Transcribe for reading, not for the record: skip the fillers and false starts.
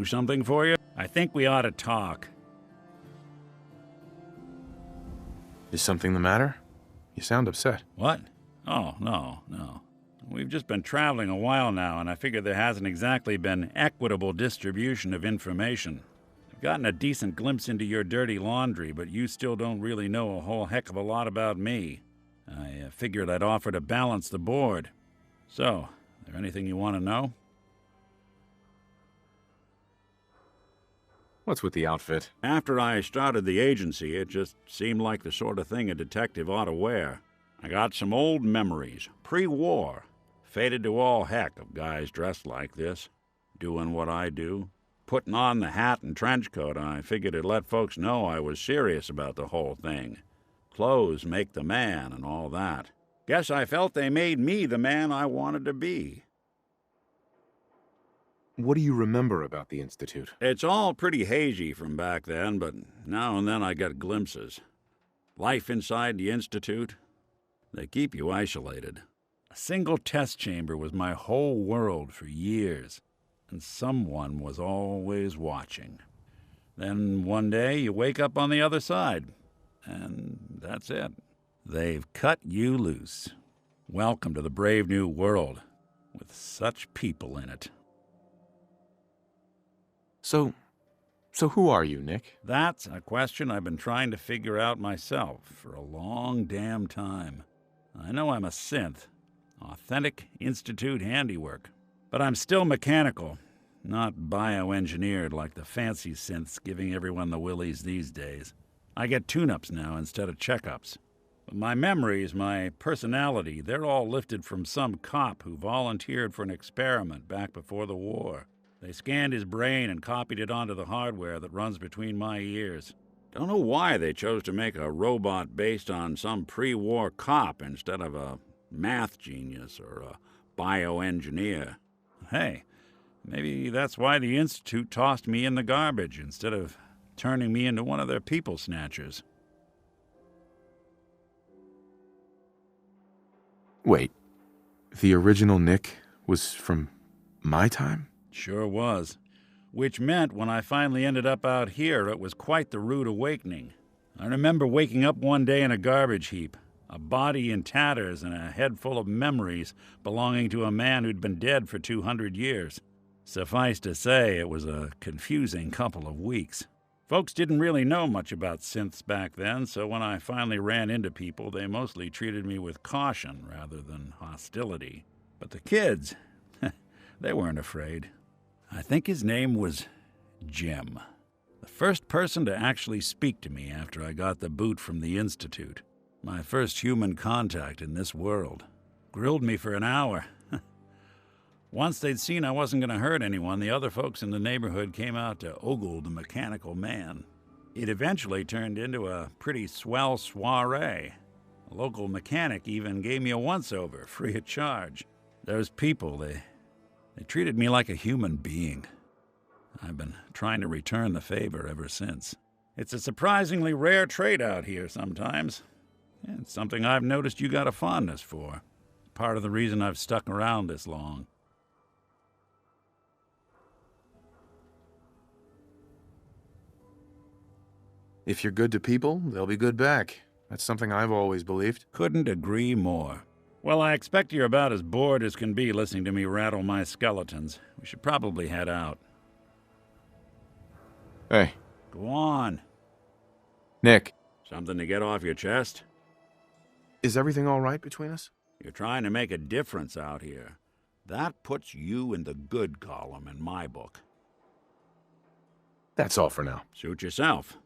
do something for you? I think we ought to talk. Is something the matter? You sound upset. What? Oh, no. We've just been traveling a while now, and I figure there hasn't exactly been equitable distribution of information. I've gotten a decent glimpse into your dirty laundry, but you still don't really know a whole heck of a lot about me. I figured I'd offer to balance the board. So, is there anything you want to know? What's with the outfit? After I started the agency, it just seemed like the sort of thing a detective ought to wear. I got some old memories, pre-war. Faded to all heck of guys dressed like this, doing what I do. Putting on the hat and trench coat, I figured it'd let folks know I was serious about the whole thing. Clothes make the man and all that. Guess I felt they made me the man I wanted to be. What do you remember about the Institute? It's all pretty hazy from back then, but now and then I get glimpses. Life inside the Institute, they keep you isolated. A single test chamber was my whole world for years, and someone was always watching. Then one day you wake up on the other side, and that's it. They've cut you loose. Welcome to the brave new world, with such people in it. So who are you, Nick? That's a question I've been trying to figure out myself for a long damn time. I know I'm a synth, authentic Institute handiwork, but I'm still mechanical, not bioengineered like the fancy synths giving everyone the willies these days. I get tune-ups now instead of checkups. But my memories, my personality, they're all lifted from some cop who volunteered for an experiment back before the war. They scanned his brain and copied it onto the hardware that runs between my ears. Don't know why they chose to make a robot based on some pre-war cop instead of a math genius or a bioengineer. Hey, maybe that's why the Institute tossed me in the garbage instead of turning me into one of their people snatchers. Wait, the original Nick was from my time? Sure was. Which meant when I finally ended up out here, it was quite the rude awakening. I remember waking up one day in a garbage heap, a body in tatters and a head full of memories belonging to a man who'd been dead for 200 years. Suffice to say, it was a confusing couple of weeks. Folks didn't really know much about synths back then, so when I finally ran into people, they mostly treated me with caution rather than hostility. But the kids, they weren't afraid. I think his name was Jim. The first person to actually speak to me after I got the boot from the Institute. My first human contact in this world. Grilled me for an hour. Once they'd seen I wasn't going to hurt anyone, the other folks in the neighborhood came out to ogle the mechanical man. It eventually turned into a pretty swell soiree. A local mechanic even gave me a once-over, free of charge. Those people, they treated me like a human being. I've been trying to return the favor ever since. It's a surprisingly rare trait out here sometimes. It's something I've noticed you got a fondness for. Part of the reason I've stuck around this long. If you're good to people, they'll be good back. That's something I've always believed. Couldn't agree more. Well, I expect you're about as bored as can be listening to me rattle my skeletons. We should probably head out. Hey. Go on. Nick. Something to get off your chest? Is everything all right between us? You're trying to make a difference out here. That puts you in the good column in my book. That's all for now. Suit yourself.